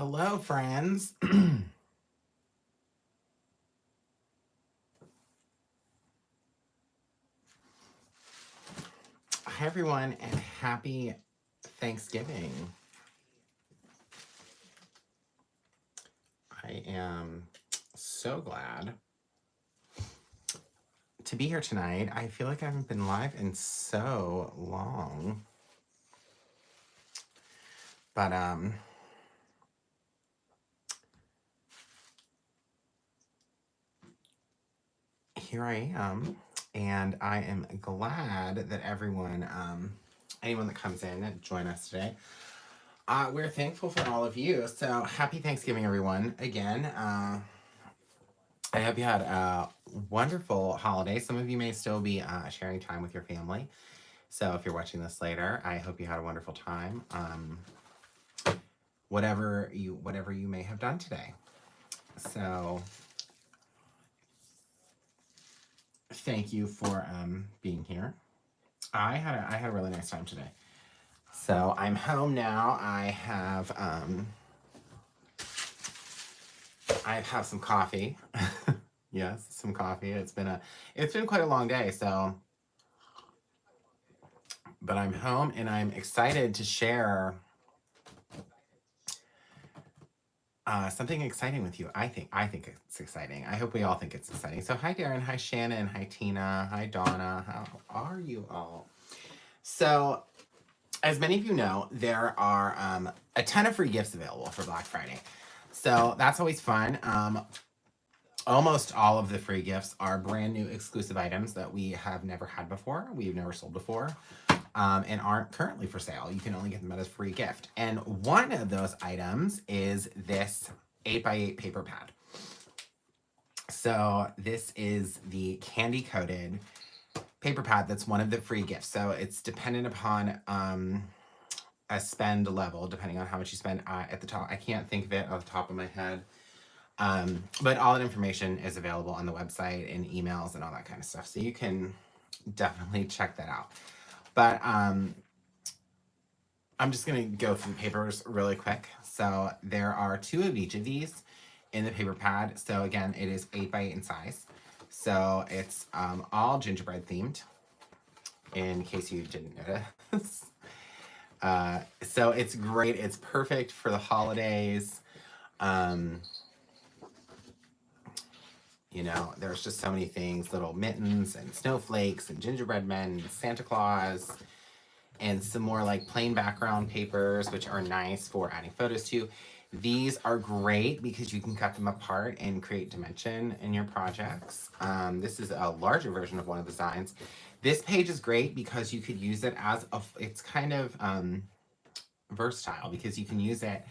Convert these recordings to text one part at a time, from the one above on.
Hello, friends. Hi, everyone, and happy Thanksgiving. I am so glad to be here tonight. I feel like I haven't been live in so long. But here I am, and I am glad that everyone, anyone that comes in, join us today. We're thankful for all of you. So happy Thanksgiving, everyone. Again, I hope you had a wonderful holiday. Some of you may still be sharing time with your family. So if you're watching this later, I hope you had a wonderful time. Whatever you may have done today. So thank you for being here. I had a really nice time today. So I'm home now. I have some coffee. Yes, some coffee. It's been quite a long day, so but I'm home and I'm excited to share something exciting with you. I think it's exciting. I hope we all think it's exciting. So hi Darren, hi Shannon, hi Tina, hi Donna. How are you all? So as many of you know, there are a ton of free gifts available for Black Friday. So that's always fun. Almost all of the free gifts are brand new exclusive items that we have never had before, we've never sold before, and aren't currently for sale. You can only get them as a free gift. And one of those items is this 8x8 paper pad. So this is the candy coated paper pad that's one of the free gifts. So it's dependent upon a spend level, depending on how much you spend at the top. I can't think of it off the top of my head. But all that information is available on the website and emails and all that kind of stuff. So you can definitely check that out. But I'm just going to go through the papers really quick. So there are 2 of each of these in the paper pad. So again, it is 8x8 in size. So it's all gingerbread themed, in case you didn't notice. So it's great. It's perfect for the holidays. You know, there's just so many things, little mittens and snowflakes and gingerbread men and Santa Claus and some more like plain background papers, which are nice for adding photos to. These are great because you can cut them apart and create dimension in your projects. This is a larger version of one of the designs. This page is great because you could use it as it's kind of versatile because you can use it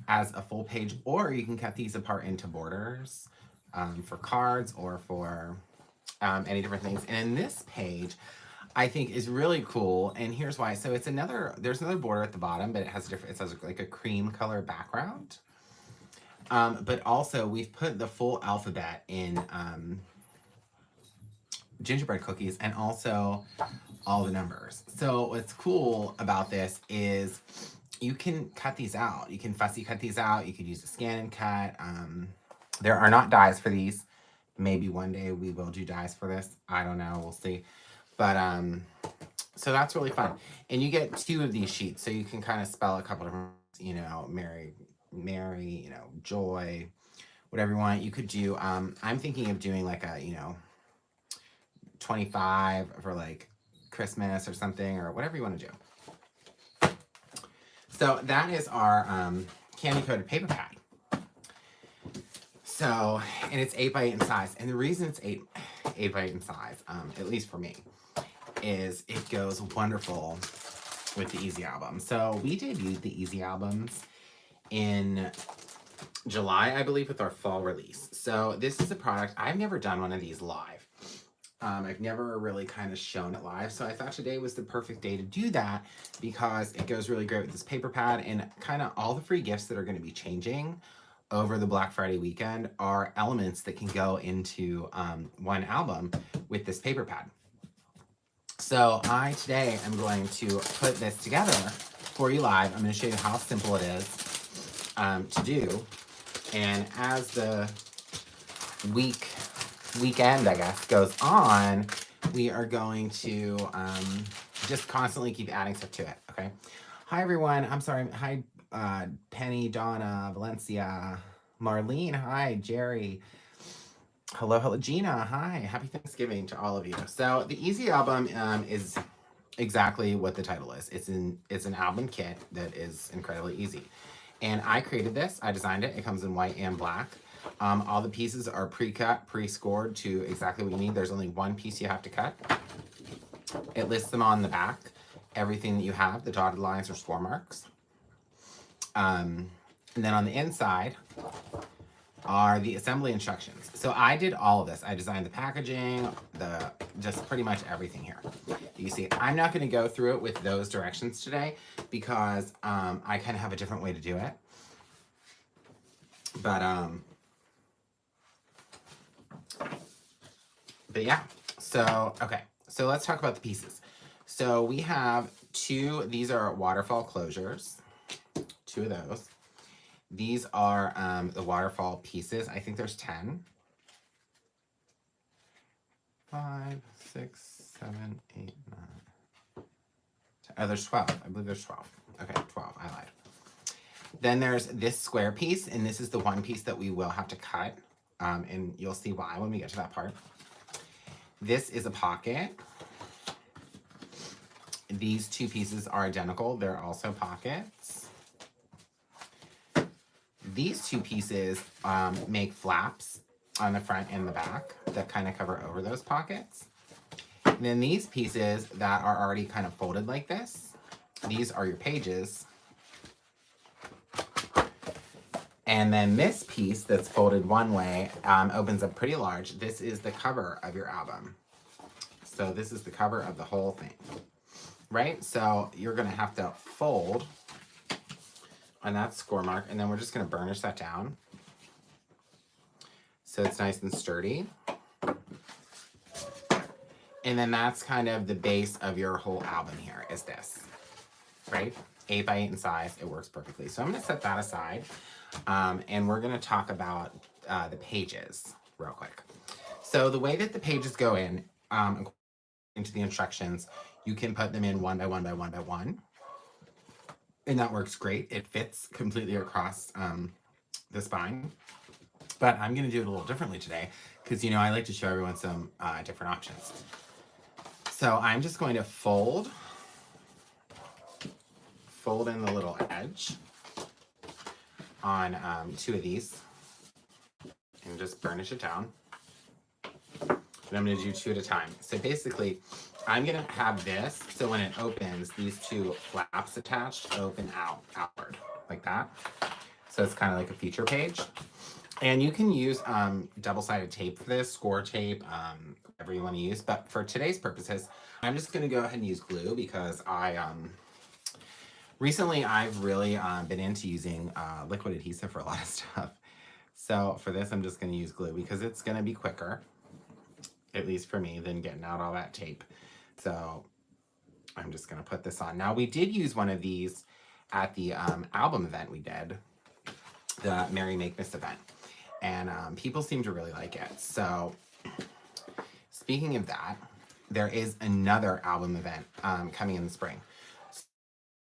as a full page, or you can cut these apart into borders for cards or for any different things. And in this page, I think is really cool. And here's why. So there's another border at the bottom, but it has like a cream color background. But also we've put the full alphabet in gingerbread cookies and also all the numbers. So what's cool about this is you can cut these out. You can fussy cut these out. You could use a scan and cut. There are not dies for these. Maybe one day we will do dies for this. I don't know. We'll see. But so that's really fun. And you get 2 of these sheets, so you can kind of spell a couple different, you know, Mary, you know, joy, whatever you want. You could do. I'm thinking of doing like a, you know, 25 for like Christmas or something, or whatever you want to do. So that is our candy coated paper pad. So, and it's 8x8 in size. And the reason it's 8x8 in size, at least for me, is it goes wonderful with the Easy album. So we debuted the Easy albums in July, I believe, with our fall release. So this is a product, I've never done one of these live. I've never really kind of shown it live. So I thought today was the perfect day to do that because it goes really great with this paper pad, and kind of all the free gifts that are going to be changing over the Black Friday weekend are elements that can go into one album with this paper pad. So I today am going to put this together for you live. I'm going to show you how simple it is. to do. And as the weekend, I guess, goes on, we are going to just constantly keep adding stuff to it, okay? Hi, everyone. I'm sorry. Hi, Penny, Donna, Valencia, Marlene. Hi, Jerry. Hello, hello, Gina. Hi. Happy Thanksgiving to all of you. So the Easy album is exactly what the title is. It's an album kit that is incredibly easy. And I created this. I designed it. It comes in white and black. All the pieces are pre-cut, pre-scored to exactly what you need. There's only one piece you have to cut. It lists them on the back, everything that you have, the dotted lines or score marks. And then on the inside are the assembly instructions. So I did all of this. I designed the packaging, just pretty much everything here. You see, I'm not going to go through it with those directions today because I kind of have a different way to do it. But yeah, so, okay. So let's talk about the pieces. So we have these are waterfall closures, 2 of those. These are the waterfall pieces. I think there's 10. 5, 6, 7, 8, 9. 10. Oh, there's 12. I believe there's 12. Okay, 12. I lied. Then there's this square piece, and this is the one piece that we will have to cut. And you'll see why when we get to that part. This is a pocket. These 2 pieces are identical. They're also pockets. These 2 pieces make flaps on the front and the back that kind of cover over those pockets. And then these pieces that are already kind of folded like this, these are your pages. And then this piece that's folded one way opens up pretty large. This is the cover of your album. So this is the cover of the whole thing, right? So you're gonna have to fold on that score mark, and then we're just gonna burnish that down so it's nice and sturdy. And then that's kind of the base of your whole album here is this, right? 8 by 8 in size, it works perfectly. So I'm gonna set that aside, and we're gonna talk about the pages real quick. So the way that the pages go in, into the instructions, you can put them in 1 by 1 by 1 by 1. And that works great. It fits completely across the spine. But I'm going to do it a little differently today because, you know, I like to show everyone some different options. So I'm just going to fold in the little edge on 2 of these and just burnish it down. And I'm going to do 2 at a time. So basically, I'm going to have this, so when it opens, these 2 flaps attached open outward, like that. So it's kind of like a feature page. And you can use double-sided tape for this, score tape, whatever you want to use. But for today's purposes, I'm just going to go ahead and use glue because recently I've really been into using liquid adhesive for a lot of stuff. So for this, I'm just going to use glue because it's going to be quicker, at least for me, than getting out all that tape. So I'm just going to put this on. Now, we did use one of these at the album event we did, the Merry Makemas event. And people seem to really like it. So speaking of that, there is another album event coming in the spring.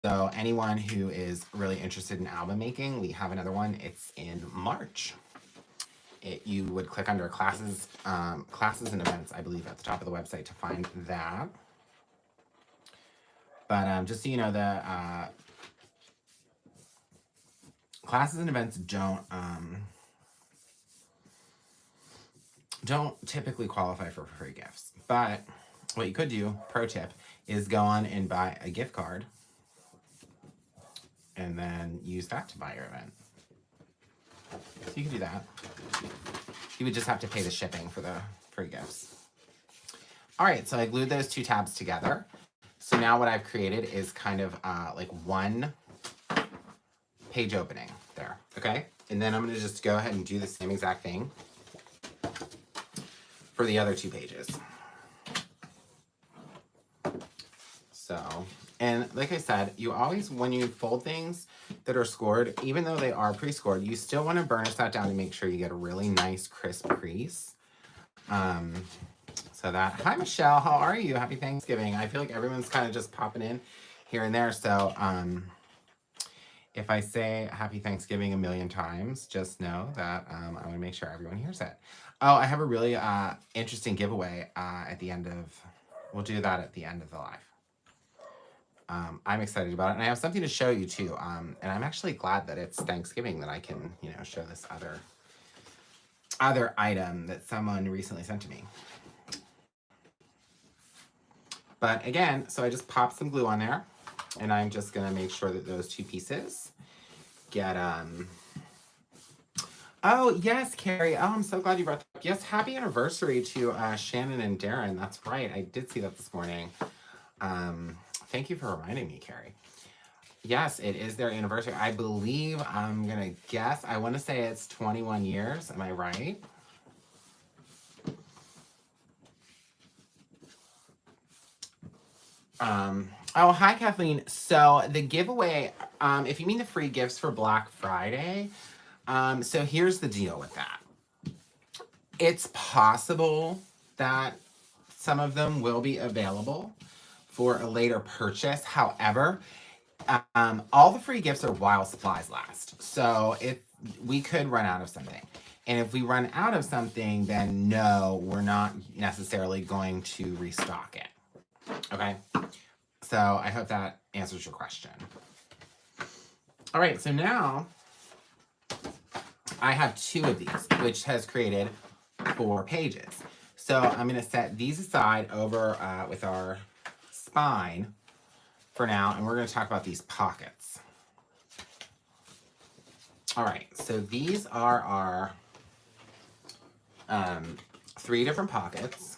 So anyone who is really interested in album making, we have another one. It's in March. You would click under classes and events, I believe, at the top of the website to find that. But just so you know, the classes and events don't typically qualify for free gifts. But what you could do, pro tip, is go on and buy a gift card and then use that to buy your event. So you can do that. You would just have to pay the shipping for the free gifts. All right, so I glued those 2 tabs together. So now what I've created is kind of like one page opening there, okay? And then I'm gonna just go ahead and do the same exact thing for the other 2 pages. So, and like I said, you always, when you fold things, that are scored, even though they are pre-scored, you still want to burnish that down to make sure you get a really nice crisp crease. So that, hi Michelle, how are you? Happy Thanksgiving. I feel like everyone's kind of just popping in here and there. So if I say happy Thanksgiving a million times, just know that I want to make sure everyone hears it. Oh, I have a really interesting giveaway at the end of, we'll do that at the end of the live. I'm excited about it, and I have something to show you too. And I'm actually glad that it's Thanksgiving that I can, you know, show this other item that someone recently sent to me. But again, so I just popped some glue on there, and I'm just gonna make sure that those two pieces get Oh yes, Carrie. Oh, I'm so glad you brought that up. Yes, happy anniversary to Shannon and Darren. That's right. I did see that this morning. Thank you for reminding me, Carrie. Yes, it is their anniversary. I believe, I'm gonna guess, I want to say it's 21 years. Am I right? Oh, hi, Kathleen. So the giveaway, if you mean the free gifts for Black Friday, so here's the deal with that. It's possible that some of them will be available for a later purchase. However, all the free gifts are while supplies last. So if we could run out of something. And if we run out of something, then no, we're not necessarily going to restock it. Okay? So I hope that answers your question. All right, so now I have two of these, which has created 4 pages. So I'm going to set these aside over with our spine for now, and we're going to talk about these pockets. All right, so these are our 3 different pockets.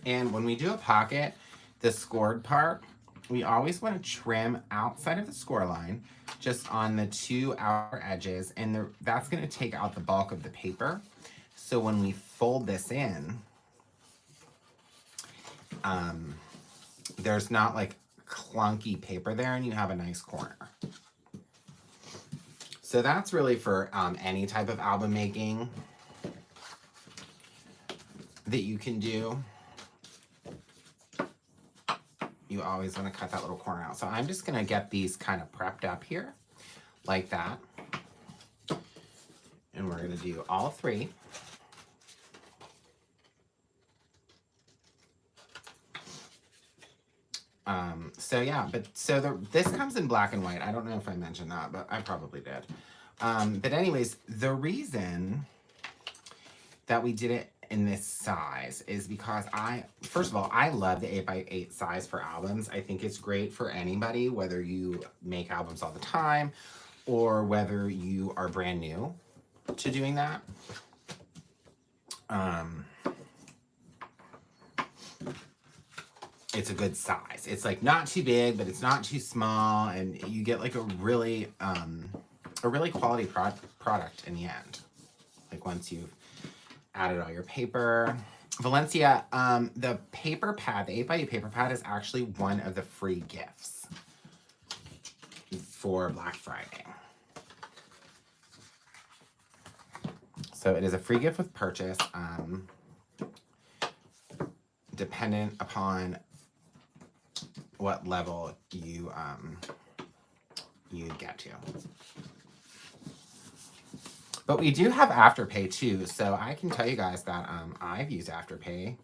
And when we do a pocket, the scored part, we always want to trim outside of the score line, just on the 2 outer edges, and that's going to take out the bulk of the paper. So when we fold this in, there's not like clunky paper there, and you have a nice corner. So that's really for any type of album making that you can do. You always want to cut that little corner out. So I'm just going to get these kind of prepped up here like that. And we're going to do all 3. So yeah, but so this comes in black and white. I don't know if I mentioned that, but I probably did. But anyways, the reason that we did it in this size is because first of all, I love the 8x8 size for albums. I think it's great for anybody, whether you make albums all the time or whether you are brand new to doing that. It's a good size. It's like not too big, but it's not too small, and you get like a really quality product in the end. Like once you've added all your paper. Valencia, the paper pad, the 8x8 paper pad is actually one of the free gifts for Black Friday. So it is a free gift with purchase, dependent upon what level you get to. But we do have Afterpay too, so I can tell you guys that I've used Afterpay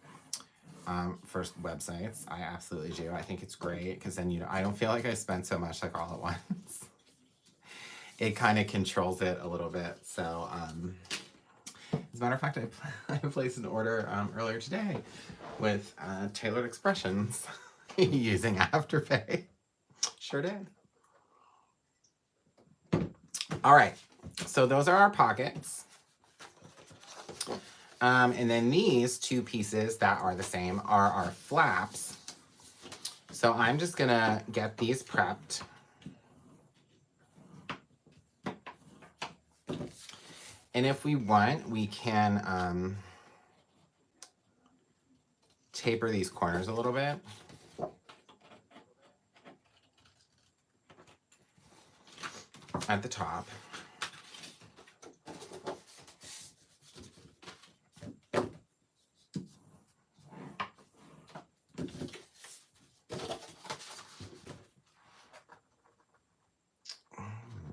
for websites. I absolutely do. I think it's great because then I don't feel like I spend so much like all at once. It kind of controls it a little bit. So as a matter of fact, I placed an order earlier today with Tailored Expressions using Afterpay. Sure did. All right, so those are our pockets. And then these 2 pieces that are the same are our flaps. So I'm just gonna get these prepped. And if we want, we can taper these corners a little bit. at the top.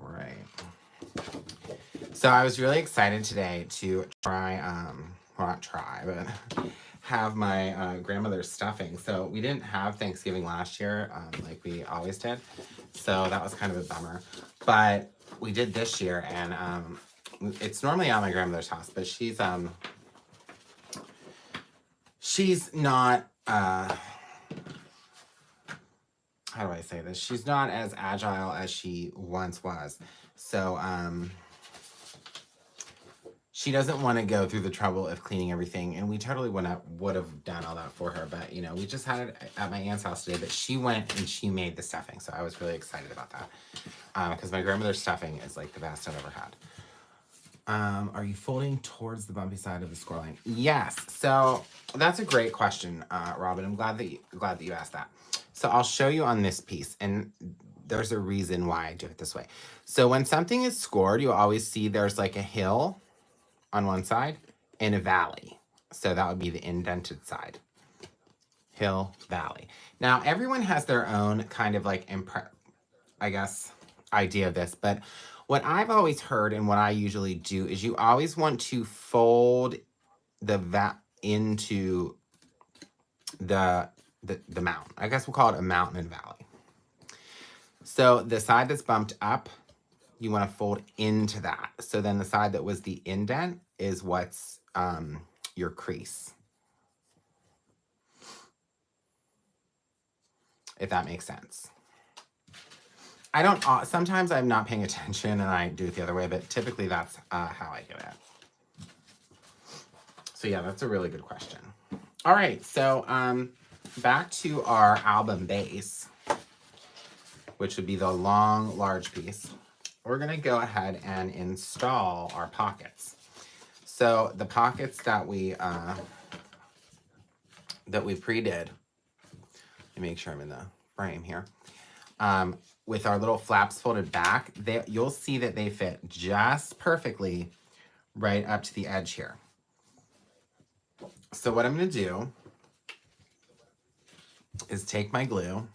Right. So I was really excited today to try, well, not try, but have my grandmother's stuffing. So we didn't have Thanksgiving last year like we always did. So that was kind of a bummer. But we did this year, and it's normally at my grandmother's house, but she's not how do I say this? She's not as agile as she once was. So she doesn't want to go through the trouble of cleaning everything, and we totally would have done all that for her, but you know, we just had it at my aunt's house today. But she went and she made the stuffing, so I was really excited about that because my grandmother's stuffing is like the best I've ever had. Are you folding towards the bumpy side of the score line? Yes. So that's a great question, Robin. I'm glad that you asked that. So I'll show you on this piece, and there's a reason why I do it this way. So when something is scored, you always see there's like a hill on one side and a valley. So that would be the indented side. Hill, valley. Now everyone has their own kind of like I guess idea of this, but what I've always heard and what I usually do is you always want to fold the into the mountain. I guess we'll call it a mountain and valley. So the side that's bumped up, you want to fold into that. So then the side that was the indent is what's your crease. If that makes sense. I don't, sometimes I'm not paying attention and I do it the other way, but typically that's how I do it. So yeah, that's a really good question. All right, so back to our album base, which would be the long, large piece. We're gonna go ahead and install our pockets. So the pockets that we pre-did, let me make sure I'm in the frame here. With our little flaps folded back, you'll see that they fit just perfectly right up to the edge here. So what I'm gonna do is take my glue,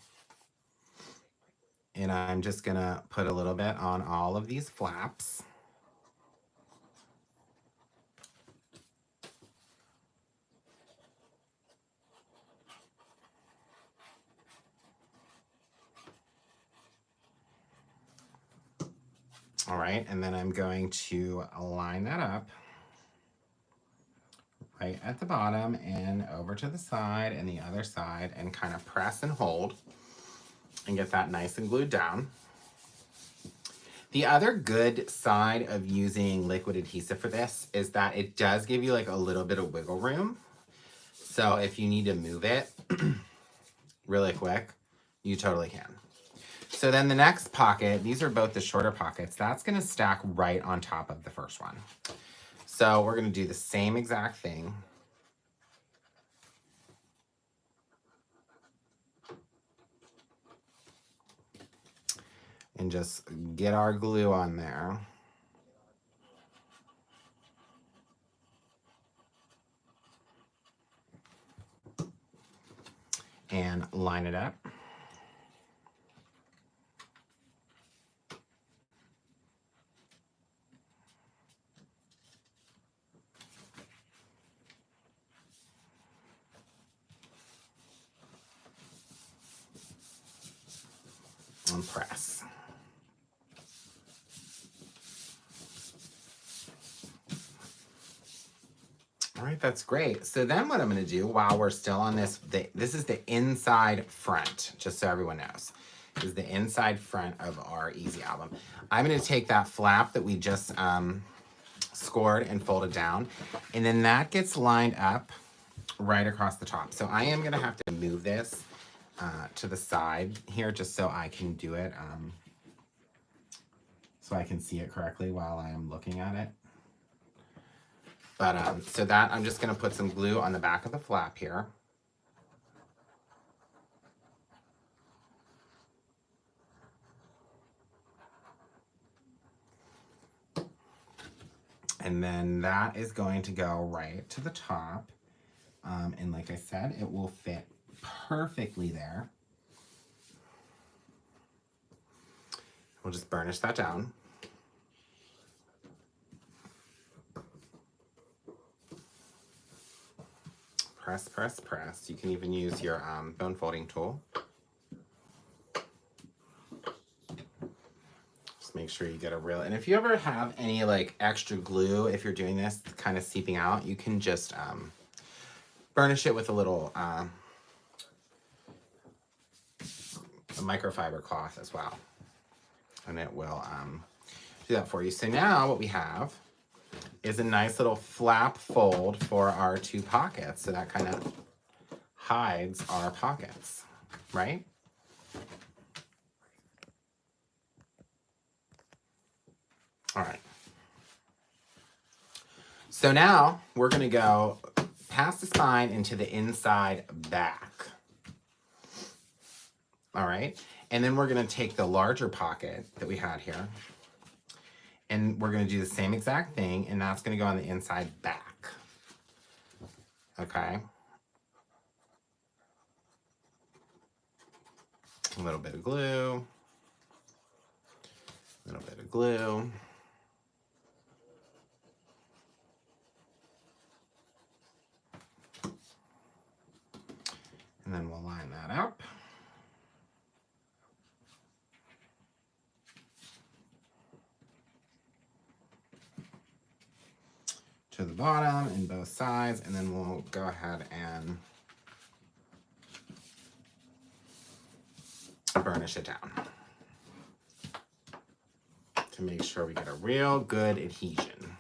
and I'm just gonna put a little bit on all of these flaps. All right, and then I'm going to line that up right at the bottom and over to the side and the other side, and kind of press and hold and get that nice and glued down. The other good side of using liquid adhesive for this is that it does give you like a little bit of wiggle room. So if you need to move it really quick, you totally can. So then the next pocket, these are both the shorter pockets, that's gonna stack right on top of the first one. So we're gonna do the same exact thing. And just get our glue on there. And line it up. And press. All right, that's great. So then what I'm gonna do while we're still on this, this is the inside front, just so everyone knows. This is the inside front of our Easy album. I'm gonna take that flap that we just scored and folded down, and then that gets lined up right across the top. So I am gonna have to move this to the side here just so I can do it, so I can see it correctly while I am looking at it. But so that I'm just gonna put some glue on the back of the flap here. And then that is going to go right to the top. And like I said, it will fit perfectly there. We'll just burnish that down. Press, press, press. You can even use your bone folding tool. Just make sure you get a real, and if you ever have any like extra glue, if you're doing this kind of seeping out, you can just burnish it with a little a microfiber cloth as well. And it will do that for you. So now what we have is a nice little flap fold for our 2 pockets. So that kind of hides our pockets, right? All right. So now we're gonna go past the spine into the inside back. All right. And then we're gonna take the larger pocket that we had here, and we're gonna do the same exact thing, and that's gonna go on the inside back. Okay. A little bit of glue. A little bit of glue. And then we'll line that up. To the bottom and both sides, and then we'll go ahead and burnish it down to make sure we get a real good adhesion.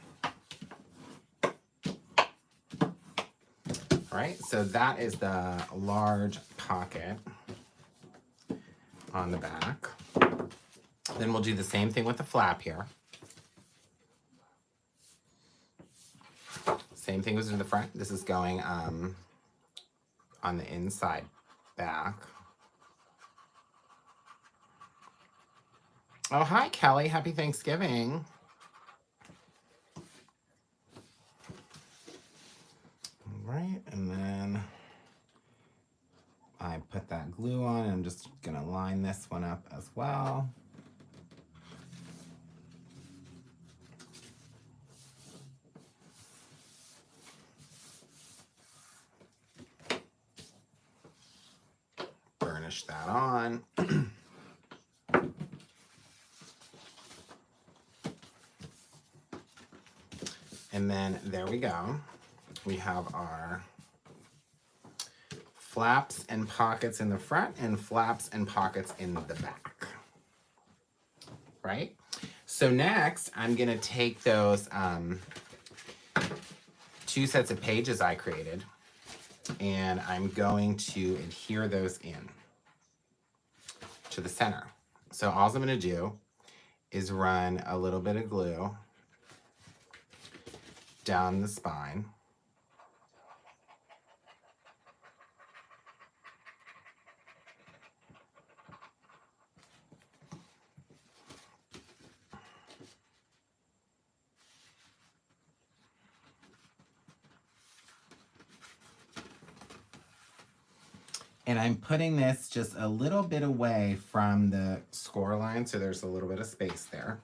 All right, so that is the large pocket on the back. Then we'll do the same thing with the flap here. Same thing was in the front. This is going on the inside back. Oh, hi, Kelly. Happy Thanksgiving. All right, and then I put that glue on. I'm just going to line this one up as well. Burnish that on. And then there we go. We have our flaps and pockets in the front and flaps and pockets in the back. Right? So next, I'm gonna take those 2 sets of pages I created, and I'm going to adhere those in to the center. So all I'm gonna do is run a little bit of glue down the spine. And I'm putting this just a little bit away from the score line, so there's a little bit of space there.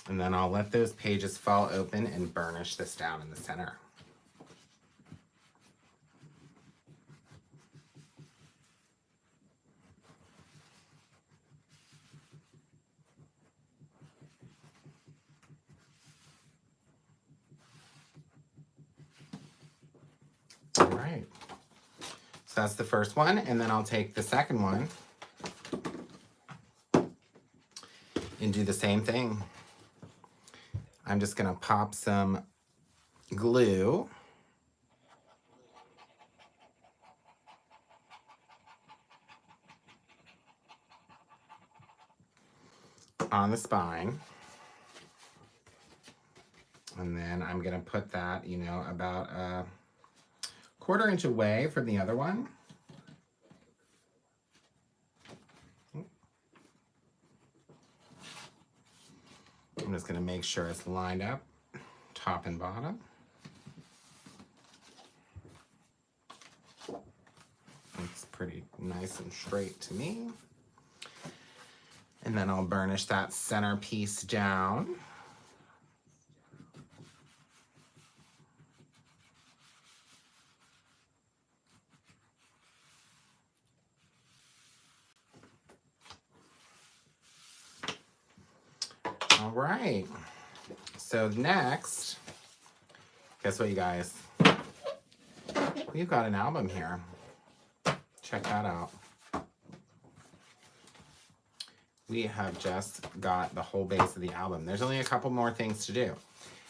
And then I'll let those pages fall open and burnish this down in the center. All right. So that's the first one, and then I'll take the second one and do the same thing. I'm just gonna pop some glue on the spine. And then I'm gonna put that, you know, about a 1/4 inch away from the other one. I'm just gonna make sure it's lined up, top and bottom. It's pretty nice and straight to me. And then I'll burnish that center piece down. All right. So next, guess what, you guys? We've got an album here. Check that out. We have just got the whole base of the album. There's only a couple more things to do.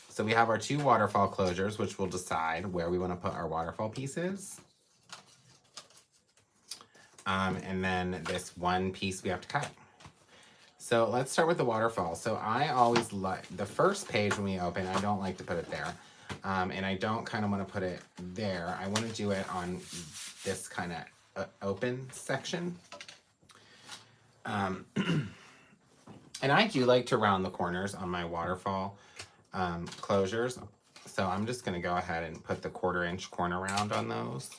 So we have our 2 waterfall closures, which will decide where we want to put our waterfall pieces. And then this one piece we have to cut. So let's start with the waterfall. So I always like the first page when we open, I don't like to put it there. And I don't kind of want to put it there. I want to do it on this kind of open section. And I do like to round the corners on my waterfall closures. So I'm just going to go ahead and put the 1/4 inch corner round on those.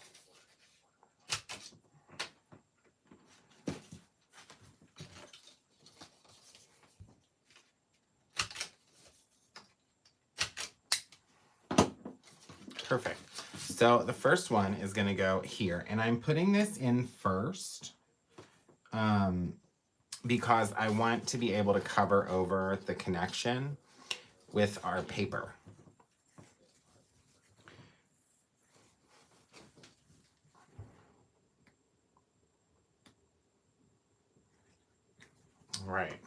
Perfect. So the first one is going to go here, and I'm putting this in first because I want to be able to cover over the connection with our paper. All right.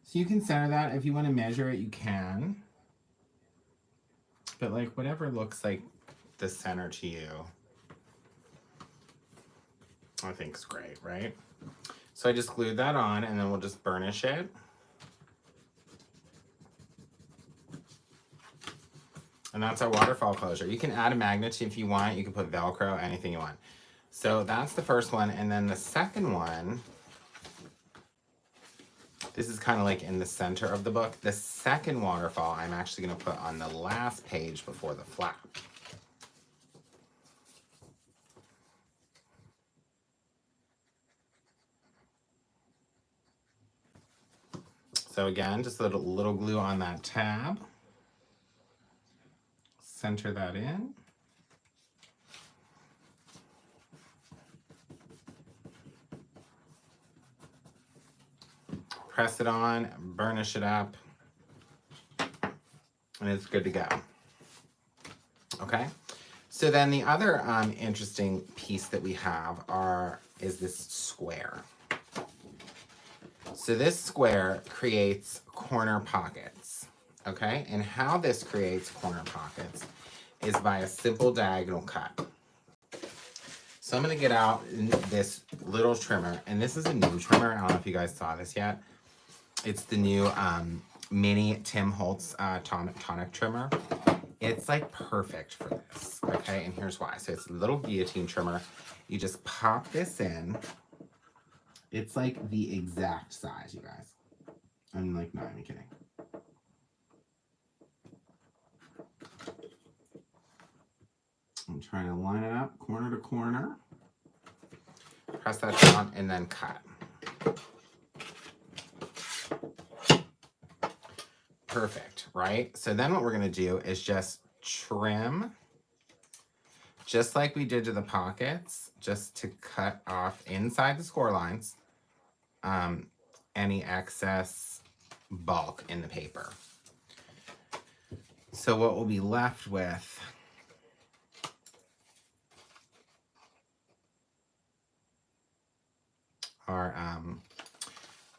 So you can center that. If you want to measure it, you can. But like whatever looks like the center to you, I think is great, right? So I just glued that on, and then we'll just burnish it. And that's our waterfall closure. You can add a magnet if you want. You can put Velcro, anything you want. So that's the first one. And then the second one, this is kind of like in the center of the book. The second waterfall, I'm actually going to put on the last page before the flap. So again, just a little glue on that tab. Center that in. Press it on, burnish it up, and it's good to go. Okay, so then the other interesting piece that we have is this square. So this square creates corner pockets, okay? And how this creates corner pockets is by a simple diagonal cut. So I'm gonna get out this little trimmer, and this is a new trimmer. I don't know if you guys saw this yet. It's the new mini Tim Holtz tonic trimmer. It's like perfect for this, okay? And here's why. So it's a little guillotine trimmer. You just pop this in. It's like the exact size, you guys. I'm like not even kidding. I'm trying to line it up corner to corner. Press that down and then cut. Perfect, right? So then what we're gonna do is just trim, just like we did to the pockets, just to cut off inside the score lines, any excess bulk in the paper. So what we'll be left with are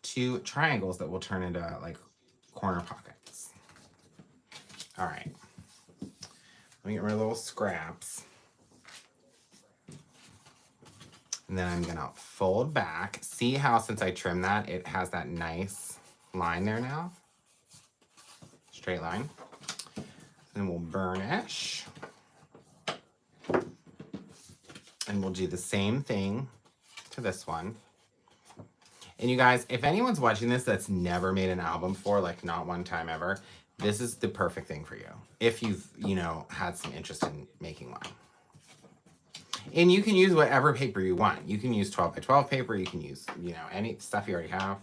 2 triangles that will turn into like corner pockets. All right, let me get my little scraps. And then I'm gonna fold back. See how since I trimmed that, it has that nice line there now? Straight line. Then we'll burnish. And we'll do the same thing to this one. And you guys, if anyone's watching this that's never made an album before, like not one time ever, this is the perfect thing for you. If you've, you know, had some interest in making one. And you can use whatever paper you want. You can use 12 by 12 paper. You can use, you know, any stuff you already have.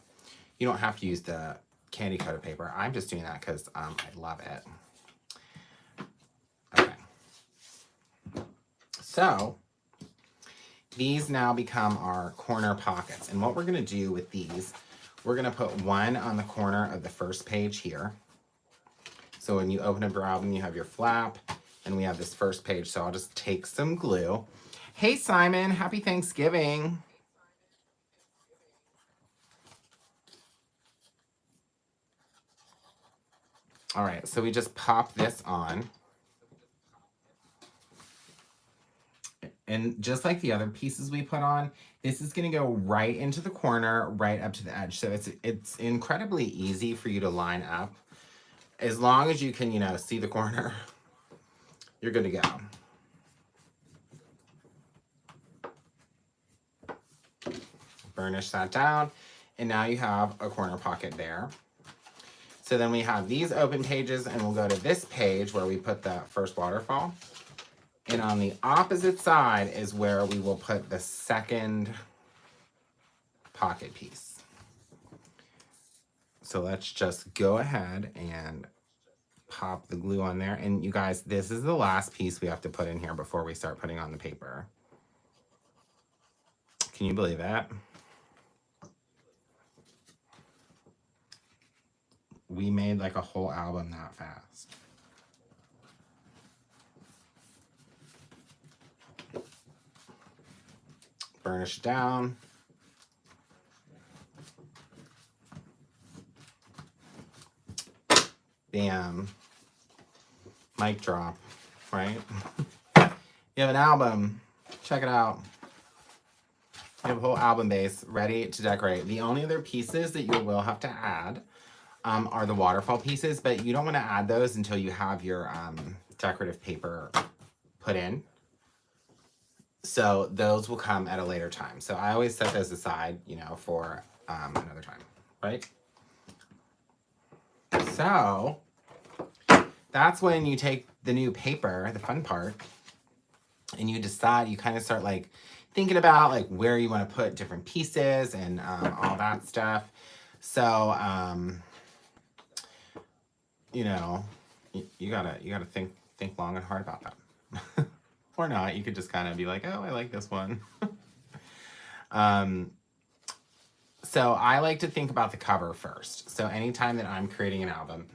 You don't have to use the candy coated paper. I'm just doing that because I love it. Okay. So these now become our corner pockets. And what we're going to do with these, we're going to put one on the corner of the first page here. So when you open up your album, you have your flap, and we have this first page. So I'll just take some glue. Hey, Simon, happy Thanksgiving. All right, so we just pop this on. And just like the other pieces we put on, this is gonna go right into the corner, right up to the edge. So it's incredibly easy for you to line up. As long as you can, you know, see the corner, you're good to go. Burnish that down, and now you have a corner pocket there. So then we have these open pages, and we'll go to this page where we put the first waterfall. And on the opposite side is where we will put the second pocket piece. So let's just go ahead and pop the glue on there. And you guys, this is the last piece we have to put in here before we start putting on the paper. Can you believe that? We made like a whole album that fast. Burnish down. Bam. Mic drop, right? You have an album. Check it out. You have a whole album base ready to decorate. The only other pieces that you will have to add are the waterfall pieces, but you don't want to add those until you have your decorative paper put in. So those will come at a later time. So I always set those aside, you know, for another time, right? So that's when you take the new paper, the fun part, and you decide, you kind of start like thinking about like where you want to put different pieces and all that stuff. So, you know, you gotta think long and hard about that. Or not, you could just kind of be like, oh, I like this one. So I like to think about the cover first. So anytime that I'm creating an album,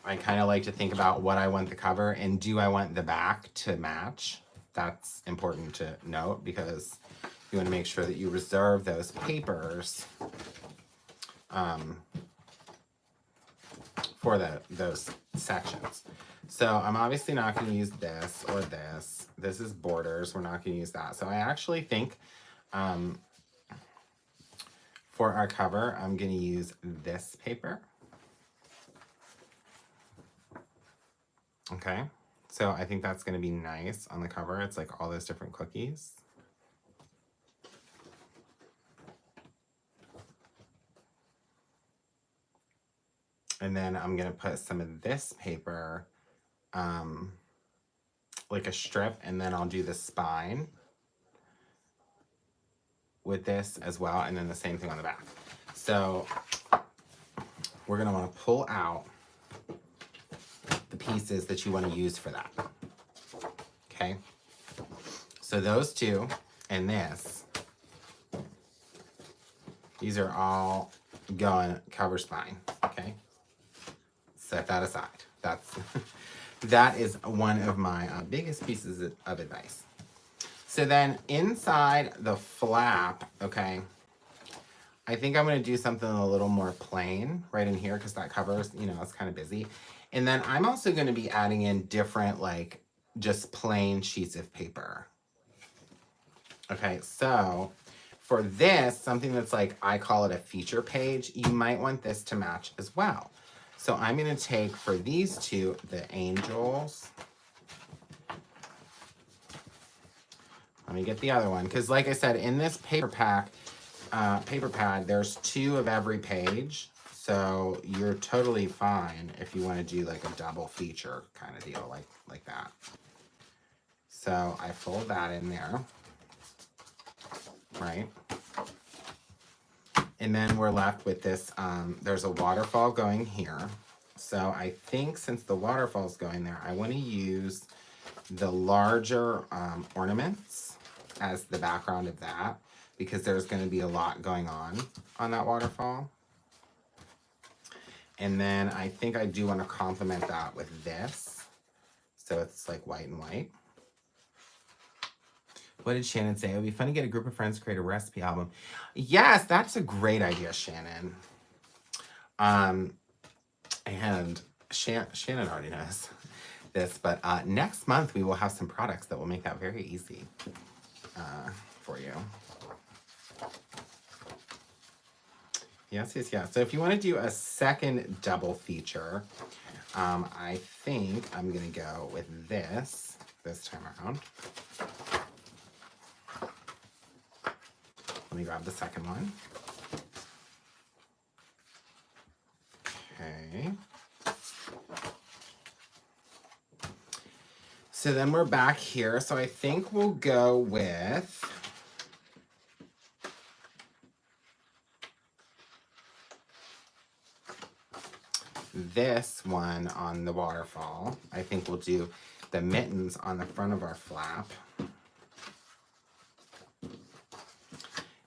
I kind of like to think about what I want the cover and do I want the back to match? That's important to note because you want to make sure that you reserve those papers for those sections. So I'm obviously not going to use this or this. This is borders. We're not going to use that. So I actually think for our cover, I'm going to use this paper. Okay. So I think that's going to be nice on the cover. It's like all those different cookies. And then I'm going to put some of this paper, like a strip, and then I'll do the spine with this as well, and then the same thing on the back. So we're going to want to pull out the pieces that you want to use for that. Okay? So those two and this, these are all going cover spine. Okay? Set that aside. That is one of my biggest pieces of advice. So then inside the flap, okay, I think I'm going to do something a little more plain right in here because that covers, you know, it's kind of busy. And then I'm also going to be adding in different, like, just plain sheets of paper. Okay, so for this, something that's like, I call it a feature page, you might want this to match as well. So I'm going to take, for these two, the angels. Let me get the other one. Because like I said, in this paper pack, paper pad, there's 2 of every page. So you're totally fine if you want to do like a double feature kind of deal, like that. So I fold that in there, right? And then we're left with this, there's a waterfall going here. So I think since the waterfall's going there, I want to use the larger ornaments as the background of that, because there's going to be a lot going on that waterfall. And then I think I do want to complement that with this. So it's like white and white. What did Shannon say? It would be fun to get a group of friends to create a recipe album. Yes, that's a great idea, Shannon. And Shannon already knows this, but next month we will have some products that will make that very easy for you. Yes. So if you want to do a second double feature, I think I'm going to go with this time around. Let me grab the second one. Okay. So then we're back here. So I think we'll go with this one on the waterfall. I think we'll do the mittens on the front of our flap.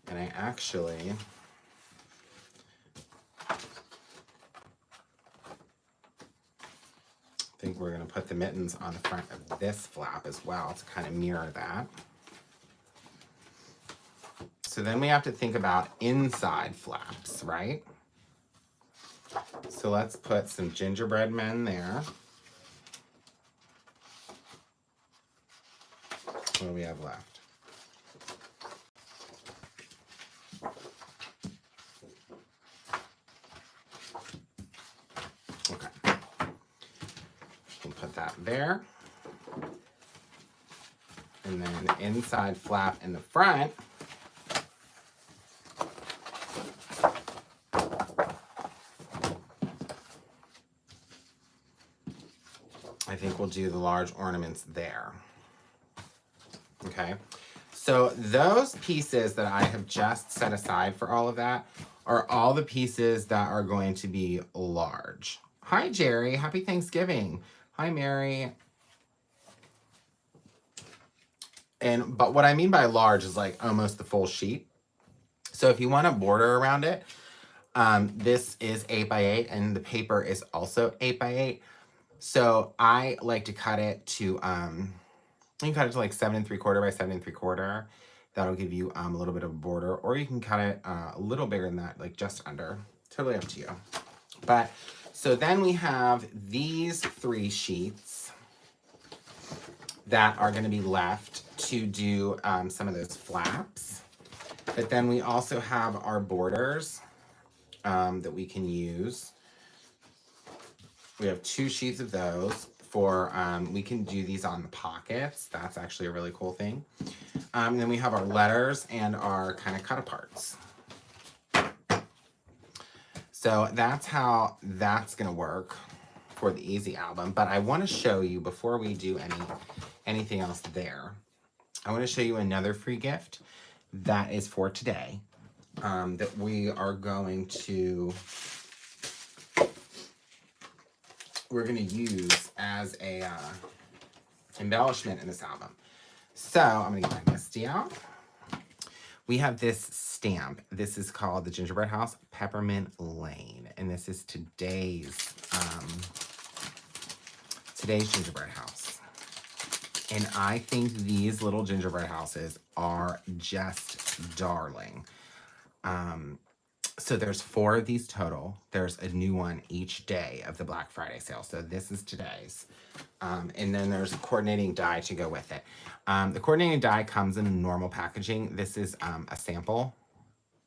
And I actually think we're going to put the mittens on the front of this flap as well to kind of mirror that. So then we have to think about inside flaps, right? So let's put some gingerbread men there. What do we have left? Okay. We'll put that there. And then the inside flap in the front. I think we'll do the large ornaments there. Okay. So those pieces that I have just set aside for all of that are all the pieces that are going to be large. Hi, Jerry. Happy Thanksgiving. Hi, Mary. But what I mean by large is like almost the full sheet. So if you want a border around it, this is 8x8 and the paper is also 8x8. So I like to cut it to, you can cut it to like 7 3/4 by 7 3/4. That'll give you a little bit of a border, or you can cut it a little bigger than that, like just under. Totally up to you. But so then we have these 3 sheets that are going to be left to do some of those flaps. But then we also have our borders that we can use. We have 2 sheets of those for, we can do these on the pockets. That's actually a really cool thing. And then we have our letters and our kind of cut aparts. So that's how that's going to work for the Easy album. But I want to show you, before we do anything else there, I want to show you another free gift that is for today, that we are going to, we're going to use as a embellishment in this album. So I'm going to get my Misty out. We have this stamp. This is called the Gingerbread House Peppermint Lane, and this is today's gingerbread house. And I think these little gingerbread houses are just darling. So there's 4 of these total. There's a new one each day of the Black Friday sale. So this is today's. And then there's a coordinating die to go with it. The coordinating die comes in normal packaging. This is a sample.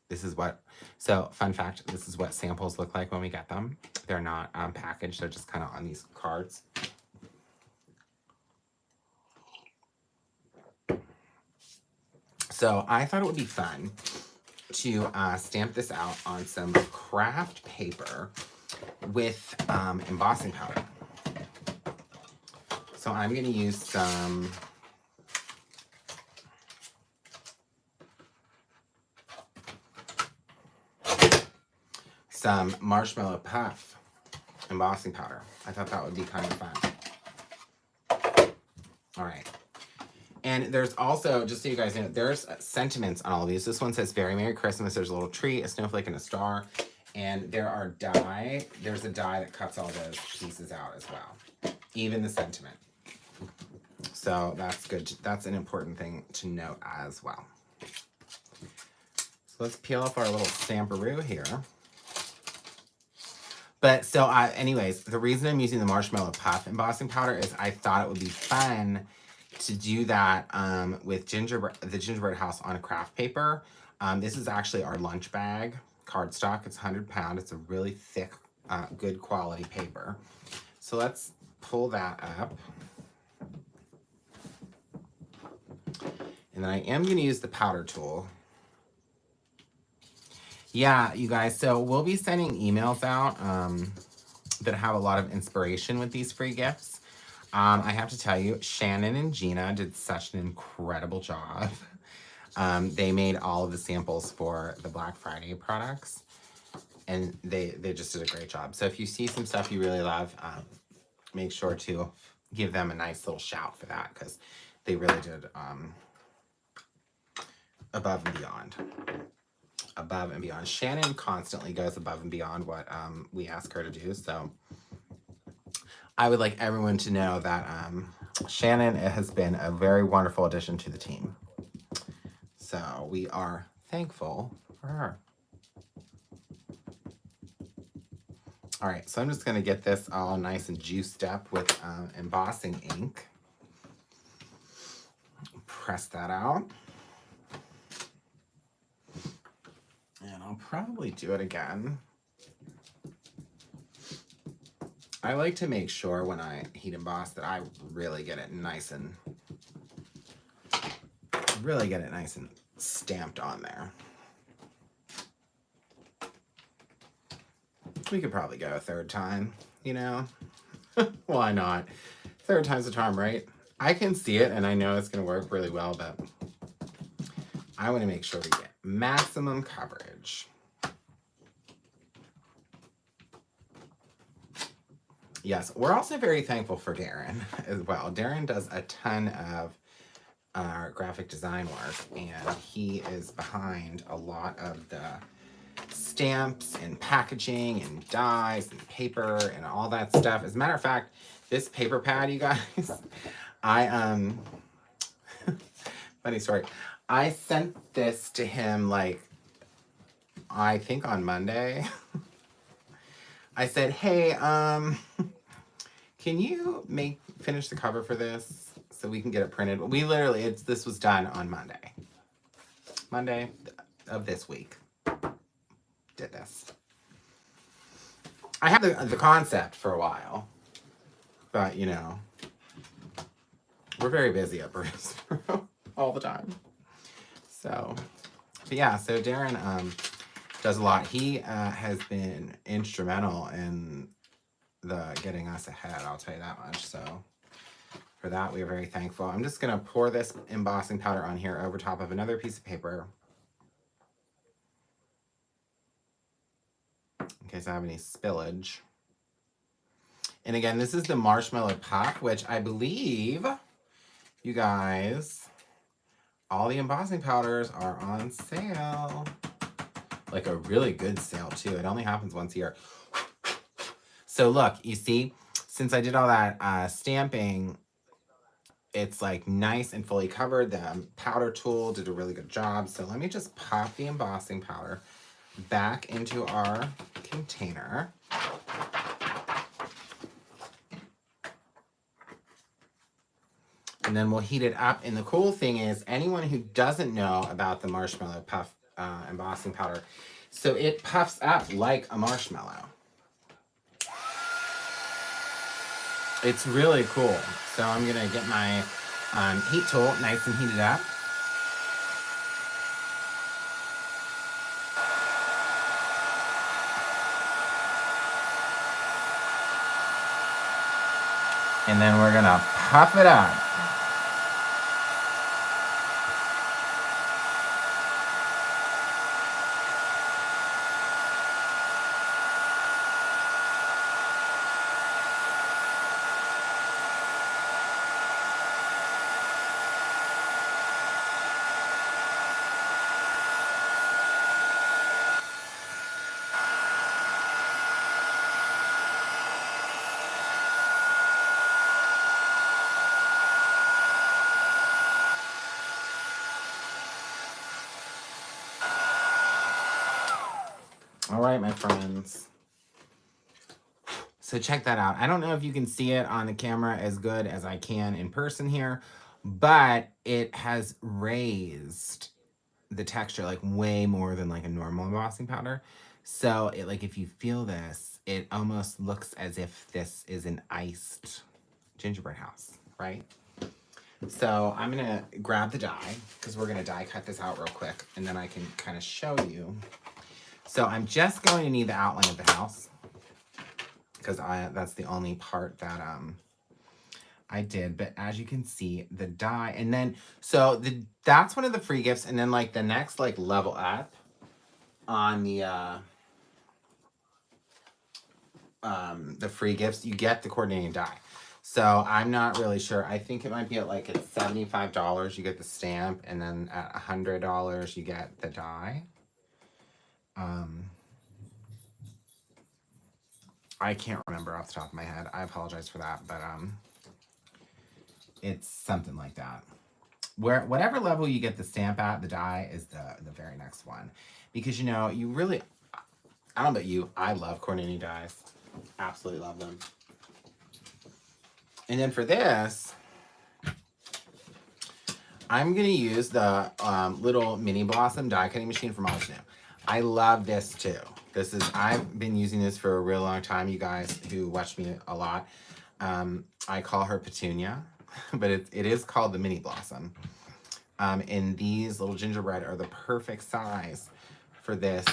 This is what, so fun fact, this is what samples look like when we get them. They're not packaged. They're just kind of on these cards. So I thought it would be fun to stamp this out on some craft paper with embossing powder. So I'm going to use some Marshmallow Puff embossing powder. I thought that would be kind of fun. All right. And there's also, just so you guys know, there's sentiments on all of these. This one says Very Merry Christmas. There's a little tree, a snowflake, and a star. And there are die. There's a die that cuts all those pieces out as well. Even the sentiment. So that's good. That's an important thing to note as well. So let's peel up our little stamperoo here. But so anyways, the reason I'm using the Marshmallow Puff embossing powder is I thought it would be fun to do that with the gingerbread house on a craft paper. This is actually our lunch bag cardstock. It's 100 pound. It's a really thick, good quality paper. So let's pull that up. And then I am going to use the powder tool. Yeah, you guys, so we'll be sending emails out that have a lot of inspiration with these free gifts. I have to tell you, Shannon and Gina did such an incredible job. They made all of the samples for the Black Friday products, and they just did a great job. So if you see some stuff you really love, make sure to give them a nice little shout for that, because they really did above and beyond. Above and beyond. Shannon constantly goes above and beyond what we ask her to do. So I would like everyone to know that Shannon has been a very wonderful addition to the team. So we are thankful for her. All right, so I'm just going to get this all nice and juiced up with embossing ink. Press that out. And I'll probably do it again. I like to make sure when I heat emboss that I really get it nice and stamped on there. We could probably go a third time, you know? Why not? Third time's the charm, right? I can see it and I know it's going to work really well, but I want to make sure we get maximum coverage. Yes, we're also very thankful for Darren as well. Darren does a ton of our graphic design work, and he is behind a lot of the stamps and packaging and dies and paper and all that stuff. As a matter of fact, this paper pad, you guys, I funny story. I sent this to him like I think on Monday. I said, "Hey, can you finish the cover for this so we can get it printed?" We literally, this was done on Monday of this week. Did this. I had the concept for a while, but you know, we're very busy at Bruce all the time. So, but yeah, so Darren does a lot. He has been instrumental in getting us ahead, I'll tell you that much. So for that, we are very thankful. I'm just going to pour this embossing powder on here over top of another piece of paper in case I have any spillage. And again, this is the Marshmallow Puff, which I believe, you guys, all the embossing powders are on sale. Like a really good sale too. It only happens once a year. So look, you see, since I did all that stamping, it's like nice and fully covered. The powder tool did a really good job. So let me just pop the embossing powder back into our container. And then we'll heat it up. And the cool thing is, anyone who doesn't know about the Marshmallow Puff embossing powder, so it puffs up like a marshmallow. It's really cool. So I'm going to get my heat tool nice and heated up. And then we're gonna puff it up. All right, my friends. So check that out. I don't know if you can see it on the camera as good as I can in person here, but it has raised the texture like way more than like a normal embossing powder. So it, like, if you feel this, it almost looks as if this is an iced gingerbread house, right? So I'm gonna grab the die because we're gonna die cut this out real quick, and then I can kind of show you. So I'm just going to need the outline of the house because that's the only part that I did. But as you can see, the die, and then so that's one of the free gifts, and then like the next like level up on the free gifts, you get the coordinating die. So I'm not really sure. I think it might be at like, at $75 you get the stamp, and then at $100 you get the die. I can't remember off the top of my head. I apologize for that, but it's something like that. Where whatever level you get the stamp at, the die is the very next one, because you know you really, I don't know about you, I love coordinating dies, absolutely love them. And then for this, I'm gonna use the little mini blossom die cutting machine from Moshno. I love this too. This is, I've been using this for a real long time, you guys who watch me a lot. I call her Petunia, but it is called the mini blossom. And these little gingerbread are the perfect size for this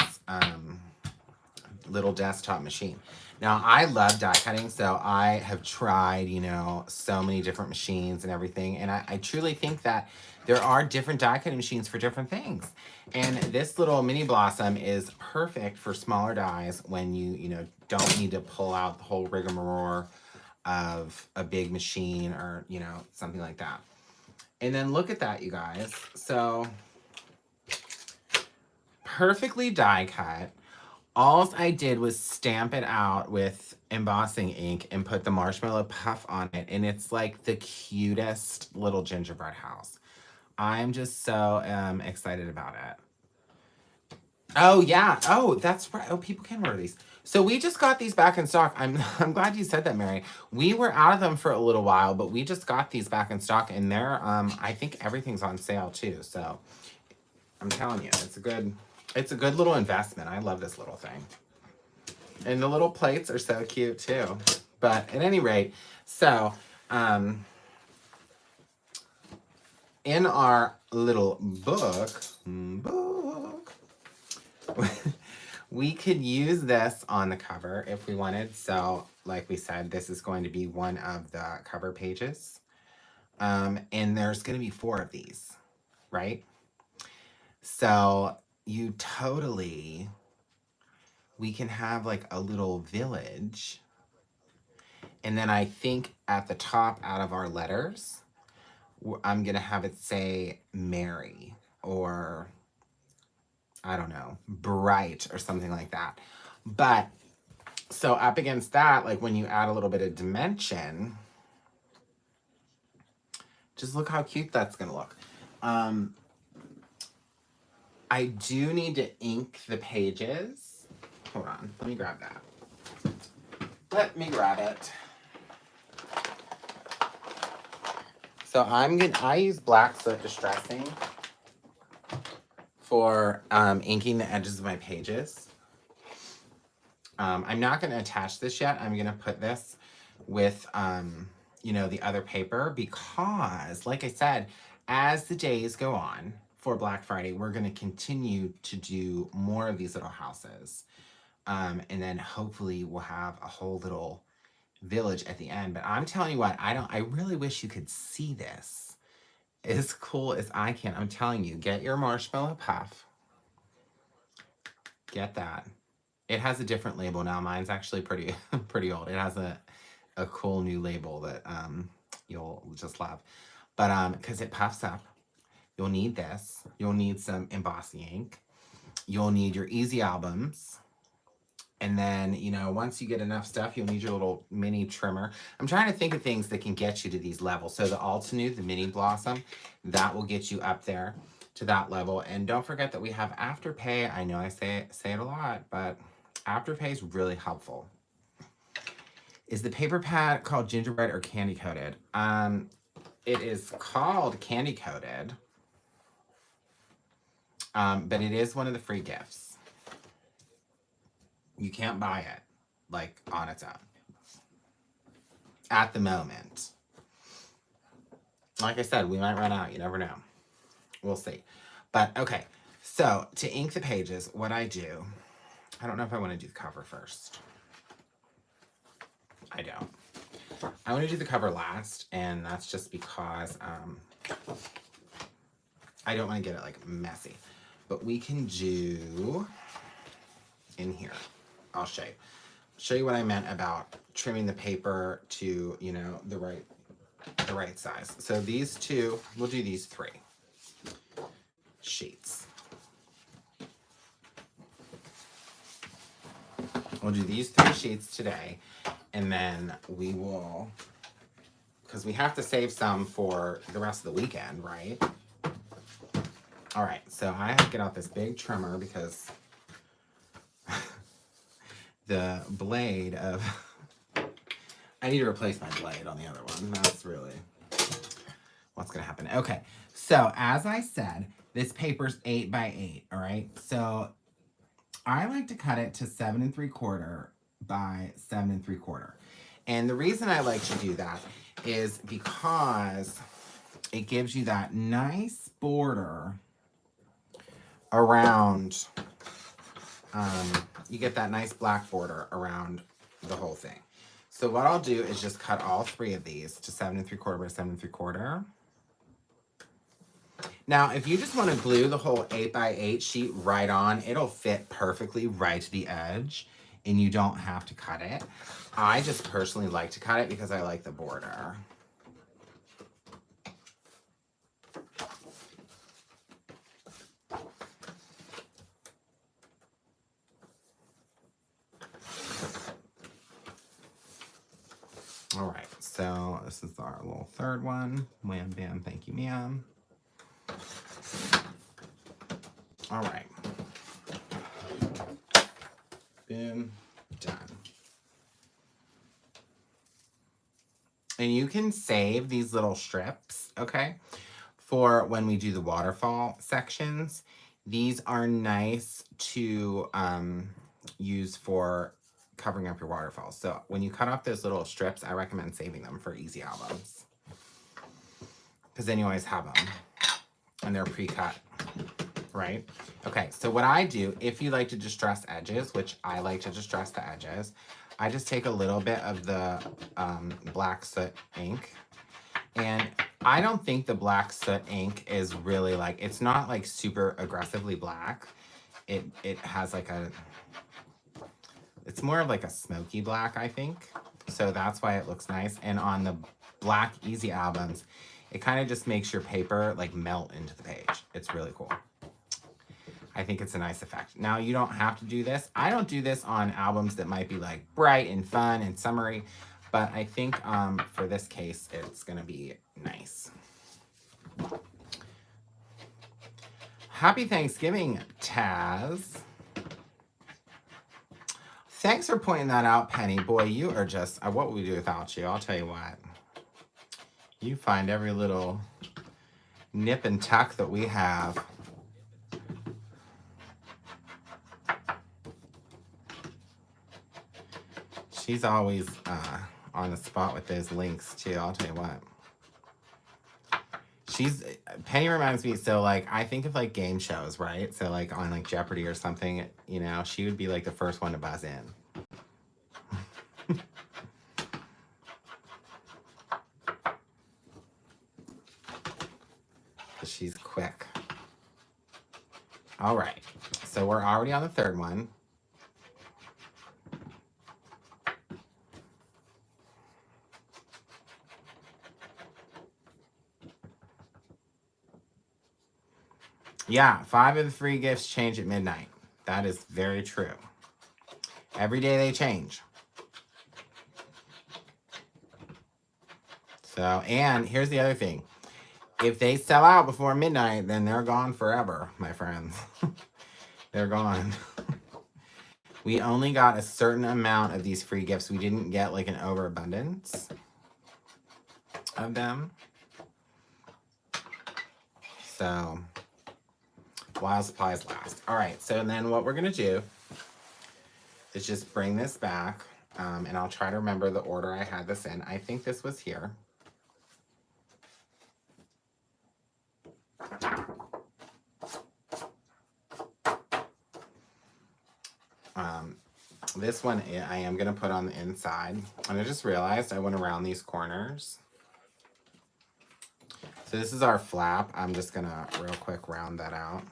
little desktop machine. Now, I love die cutting, so I have tried, you know, so many different machines and everything, and I truly think that there are different die cutting machines for different things. And this little mini blossom is perfect for smaller dies when you know, don't need to pull out the whole rigmarole of a big machine or, you know, something like that. And then look at that, you guys. So, perfectly die cut. All I did was stamp it out with embossing ink and put the marshmallow puff on it, and it's like the cutest little gingerbread house. I'm just so excited about it. Oh yeah. Oh, that's right. Oh, people can order these. So we just got these back in stock. I'm glad you said that, Mary. We were out of them for a little while, but we just got these back in stock, and they're I think everything's on sale too. So I'm telling you, it's a good little investment. I love this little thing. And the little plates are so cute too. But at any rate, so in our little book, we could use this on the cover if we wanted. So like we said, this is going to be one of the cover pages. And there's going to be 4 of these, right? So you totally, we can have like a little village. And then I think at the top, out of our letters, I'm going to have it say Mary, or I don't know, bright or something like that. But so up against that, like when you add a little bit of dimension, just look how cute that's going to look. I do need to ink the pages. Hold on, let me grab that. Let me grab it. So I use black soot distressing for inking the edges of my pages. I'm not going to attach this yet. I'm going to put this with, you know, the other paper, because, like I said, as the days go on for Black Friday, we're going to continue to do more of these little houses. And then hopefully we'll have a whole little village at the end. But I'm telling you what, I really wish you could see this. As cool as I can. I'm telling you, get your marshmallow puff. Get that. It has a different label now. Mine's actually pretty pretty old. It has a cool new label that you'll just love. But because it puffs up, you'll need this. You'll need some embossing ink. You'll need your easy albums. And then, you know, once you get enough stuff, you'll need your little mini trimmer. I'm trying to think of things that can get you to these levels. So the Altenew, the mini blossom, that will get you up there to that level. And don't forget that we have Afterpay. I know I say it a lot, but Afterpay is really helpful. Is the paper pad called gingerbread or candy coated? It is called candy coated, but it is one of the free gifts. You can't buy it like on its own at the moment. Like I said, we might run out. You never know. We'll see. But okay, so to ink the pages, what I do, I don't know if I want to do the cover first. I don't. I want to do the cover last, and that's just because I don't want to get it like messy. But we can do in here. I'll show you. Show you what I meant about trimming the paper to, you know, the right size. So these two, we'll do these 3 sheets. We'll do these 3 sheets today, and then we will, because we have to save some for the rest of the weekend, right? All right, so I have to get out this big trimmer because the blade of, I need to replace my blade on the other one. That's really what's gonna happen. Okay, so as I said, this paper's 8 by 8, all right? So I like to cut it to 7 3/4 by 7 3/4. And the reason I like to do that is because it gives you that nice border around, you get that nice black border around the whole thing. So what I'll do is just cut all 3 of these to 7 3/4 by 7 3/4. Now, if you just want to glue the whole 8 by 8 sheet right on, it'll fit perfectly right to the edge, and you don't have to cut it. I just personally like to cut it because I like the border. All right, so this is our little third one. Wham, bam, thank you, ma'am. All right. Boom, done. And you can save these little strips, okay, for when we do the waterfall sections. These are nice to use for covering up your waterfalls. So when you cut off those little strips, I recommend saving them for easy albums, because then you always have them and they're pre-cut, right? Okay, so what I do, if you like to distress edges, which I like to distress the edges, I just take a little bit of the black soot ink. And I don't think the black soot ink is really like, it's not like super aggressively black. It has like a, it's more of like a smoky black, I think. So that's why it looks nice. And on the black easy albums, it kind of just makes your paper like melt into the page. It's really cool. I think it's a nice effect. Now, you don't have to do this. I don't do this on albums that might be like bright and fun and summery, but I think for this case, it's gonna be nice. Happy Thanksgiving, Taz. Thanks for pointing that out, Penny. Boy, you are just, what would we do without you? I'll tell you what. You find every little nip and tuck that we have. She's always on the spot with those links too. I'll tell you what. Penny reminds me, so like, I think of like game shows, right? So like on like Jeopardy or something, you know, she would be like the first one to buzz in. because she's quick. All right, so we're already on the third one. Yeah, 5 of the free gifts change at midnight. That is very true. Every day they change. So, and here's the other thing. If they sell out before midnight, then they're gone forever, my friends. They're gone. We only got a certain amount of these free gifts. We didn't get like an overabundance of them. So, while supplies last. All right, so then what we're going to do is just bring this back, and I'll try to remember the order I had this in. I think this was here. This one I am going to put on the inside. And I just realized I went around these corners. So this is our flap. I'm just going to real quick round that out.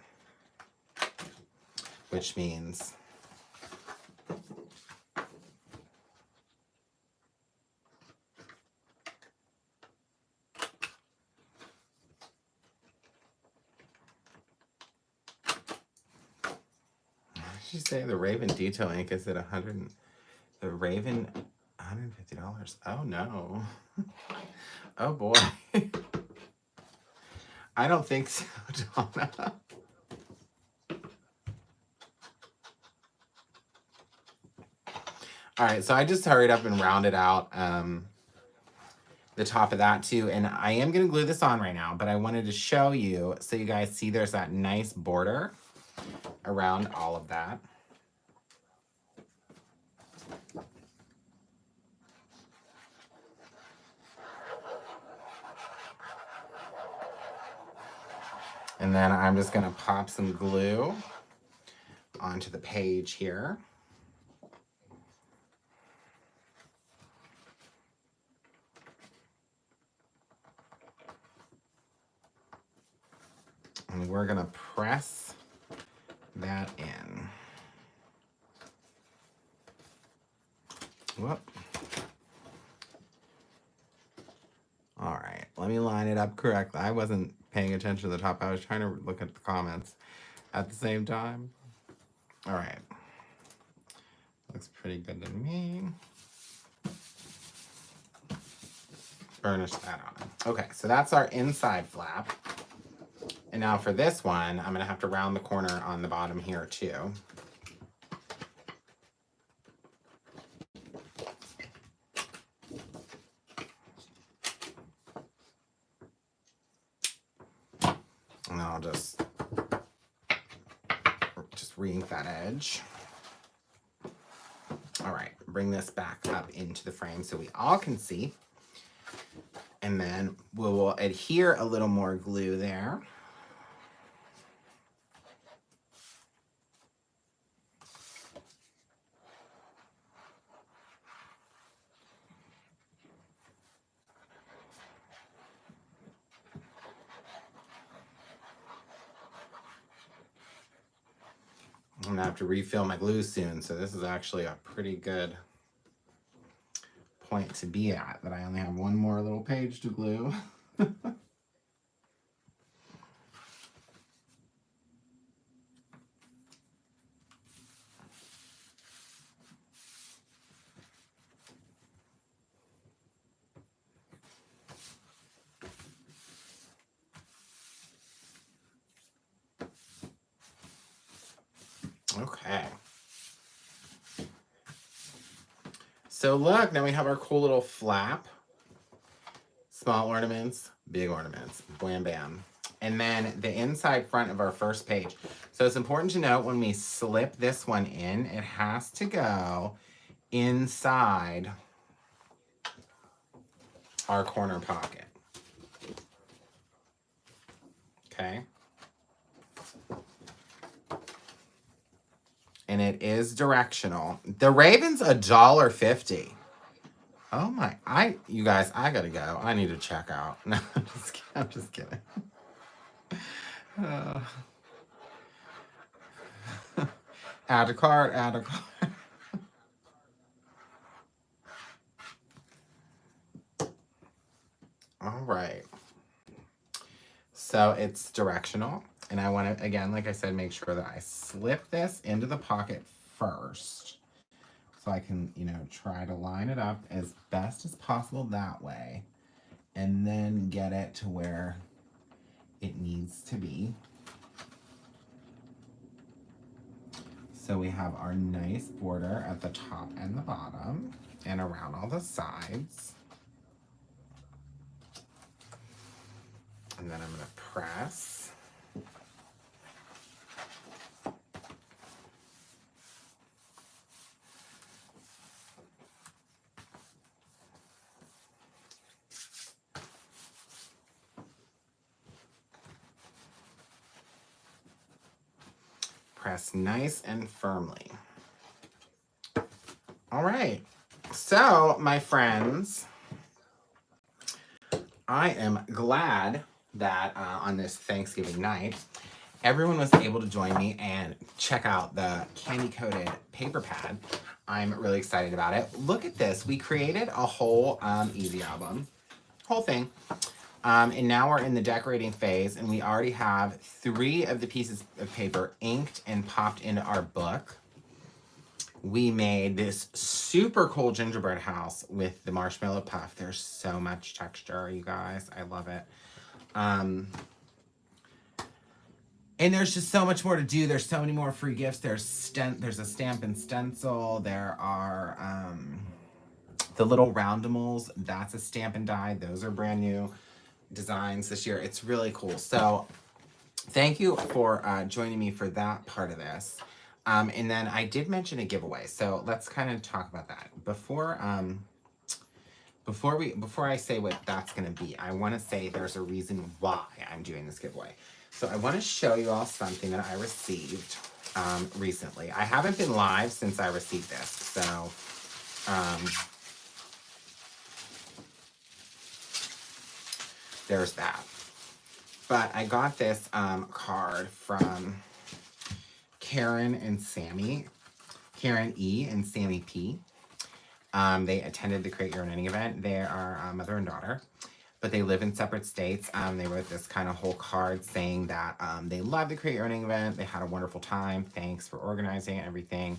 Which means you say the Raven detail ink is at the Raven $150. Oh no. Oh boy. I don't think so, Donna. All right, so I just hurried up and rounded out the top of that too, and I am gonna glue this on right now, but I wanted to show you so you guys see there's that nice border around all of that. And then I'm just gonna pop some glue onto the page here. And we're gonna press that in. Whoop. All right, let me line it up correctly. I wasn't paying attention to the top. I was trying to look at the comments at the same time. All right. Looks pretty good to me. Burnish that on. Okay, so that's our inside flap. And now for this one, I'm gonna have to round the corner on the bottom here too. And I'll just re-ink that edge. All right, bring this back up into the frame so we all can see. And then we will adhere a little more glue there. I'm gonna have to refill my glue soon, so this is actually a pretty good point to be at, that I only have one more little page to glue. Okay. So look, now we have our cool little flap. Small ornaments, big ornaments, wham bam. And then the inside front of our first page. So it's important to note when we slip this one in, it has to go inside our corner pocket. Okay. And it is directional. The Raven's $1.50. Oh my, you guys, I gotta go. I need to check out. No, I'm just kidding. Uh, add to cart, add to cart. All right. So it's directional. And I want to, again, like I said, make sure that I slip this into the pocket first. So I can, try to line it up as best as possible that way. And then get it to where it needs to be. So we have our nice border at the top and the bottom and around all the sides. And then I'm going to press. Press nice and firmly. All right. So, my friends, I am glad that on this Thanksgiving night, everyone was able to join me and check out the candy-coated paper pad. I'm really excited about it. Look at this. We created a whole easy album, whole thing. And now we're in the decorating phase, and we already have 3 of the pieces of paper inked and popped into our book. We made this super cool gingerbread house with the marshmallow puff. There's so much texture, you guys. I love it. And there's just so much more to do. There's so many more free gifts. There's a stamp and stencil. There are the little roundimals. That's a stamp and die. Those are brand new designs this year. It's really cool. So thank you for joining me for that part of this. And then I did mention a giveaway. So let's kind of talk about that. Before I say what that's going to be, I want to say there's a reason why I'm doing this giveaway. So I want to show you all something that I received recently. I haven't been live since I received this. So there's that. But I got this card from Karen and Sammy, Karen E and Sammy P. They attended the Create Your Own Knitting event. They are mother and daughter, but they live in separate states. They wrote this kind of whole card saying that they love the Create Your Own Knitting event. They had a wonderful time. Thanks for organizing everything.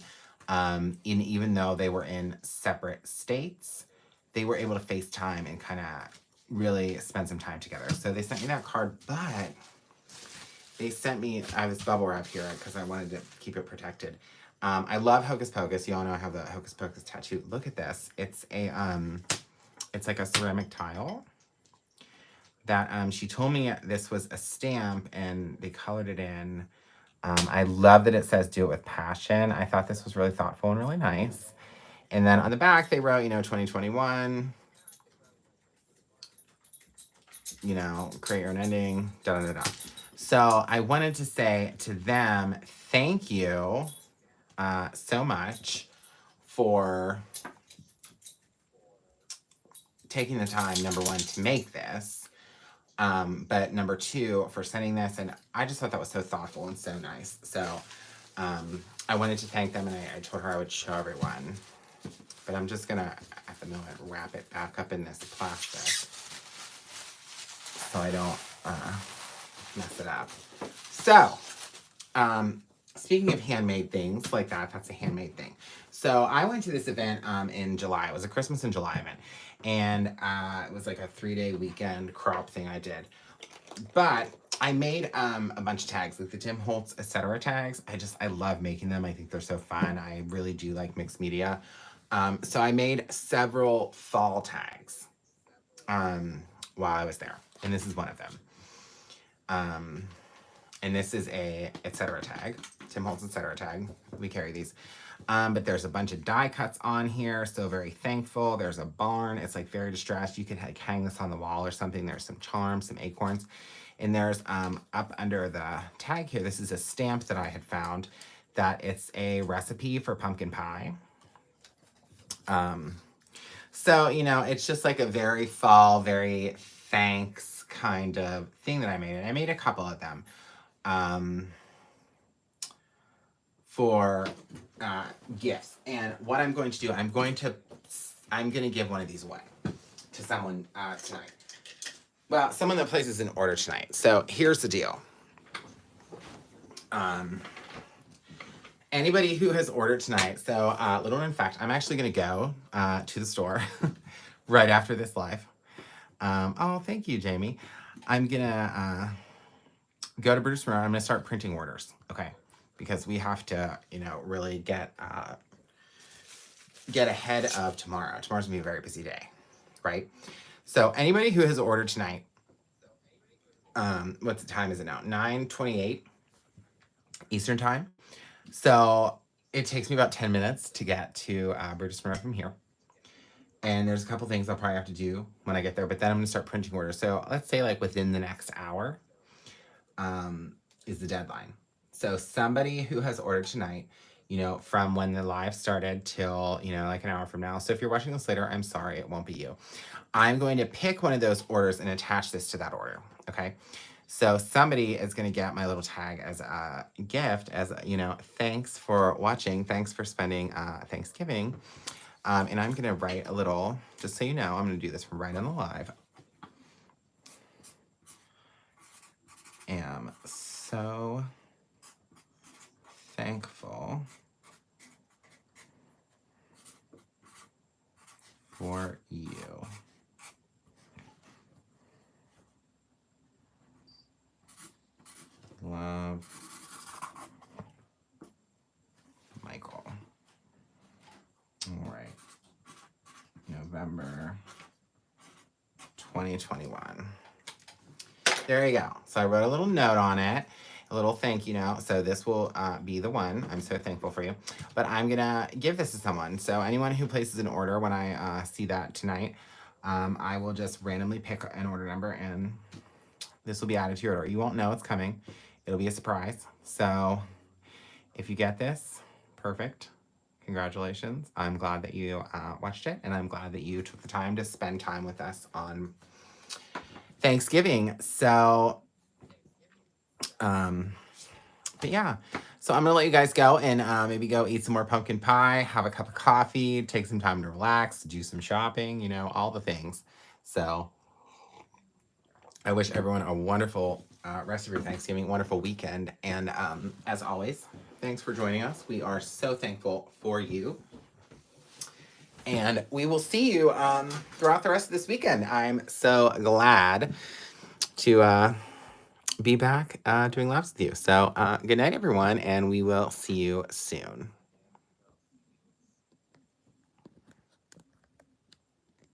And even though they were in separate states, they were able to FaceTime and kind of really spend some time together. So they sent me that card, but they sent me, I have this bubble wrap here because I wanted to keep it protected. I love Hocus Pocus. You all know I have the Hocus Pocus tattoo. Look at this. It's a, it's like a ceramic tile that she told me this was a stamp and they colored it in. I love that it says do it with passion. I thought this was really thoughtful and really nice. And then on the back they wrote, 2021, create your own ending, da da da da. So I wanted to say to them, thank you so much for taking the time, number 1, to make this. But number 2, for sending this. And I just thought that was so thoughtful and so nice. So I wanted to thank them, and I told her I would show everyone. But I'm just going to, at the moment, wrap it back up in this plastic so I don't mess it up. So, speaking of handmade things like that, that's a handmade thing. So I went to this event in July. It was a Christmas in July event. And it was like a 3-day weekend crop thing I did. But I made a bunch of tags, like the Tim Holtz, etc. tags. I love making them. I think they're so fun. I really do like mixed media. So I made several fall tags while I was there. And this is one of them. And this is a etc. tag, Tim Holtz etc. tag. We carry these. But there's a bunch of die cuts on here, so very thankful. There's a barn. It's like very distressed. You could like hang this on the wall or something. There's some charms, some acorns. And there's up under the tag here, this is a stamp that I had found that it's a recipe for pumpkin pie. So, it's just like a very fall, very thanks kind of thing that I made. And I made a couple of them. for gifts. And what I'm going to do, I'm going to give one of these away to someone tonight. Well, someone that places an order tonight. So here's the deal. Anybody who has ordered tonight, so little known fact, I'm actually going to go to the store right after this live. Oh, thank you, Jamie. I'm going to go to Bruce Monroe. I'm going to start printing orders, okay? Because we have to, really get ahead of tomorrow. Tomorrow's going to be a very busy day, right? So anybody who has ordered tonight, what time is it now? 9:28 Eastern time. So it takes me about 10 minutes to get to Bruce Monroe from here. And there's a couple things I'll probably have to do when I get there, but then I'm going to start printing orders. So let's say like within the next hour is the deadline. So somebody who has ordered tonight, from when the live started till, like an hour from now. So if you're watching this later, I'm sorry, it won't be you. I'm going to pick one of those orders and attach this to that order, okay? So somebody is going to get my little tag as a gift, as, thanks for watching, thanks for spending Thanksgiving. And I'm going to write a little, just so you know, I'm going to do this right on the live. Am so thankful for you. Love, Michael. All right. November 2021. There you go. So I wrote a little note on it, a little thank you note. So this will be the one. I'm so thankful for you. But I'm going to give this to someone. So anyone who places an order when I see that tonight, I will just randomly pick an order number and this will be added to your order. You won't know it's coming. It'll be a surprise. So if you get this, perfect. Congratulations. I'm glad that you watched it, and I'm glad that you took the time to spend time with us on Thanksgiving. So, but yeah. So I'm going to let you guys go and maybe go eat some more pumpkin pie, have a cup of coffee, take some time to relax, do some shopping, all the things. So I wish everyone a wonderful rest of your Thanksgiving, wonderful weekend. And as always, thanks for joining us. We are so thankful for you. And we will see you throughout the rest of this weekend. I'm so glad to be back doing lives with you. So good night, everyone, and we will see you soon.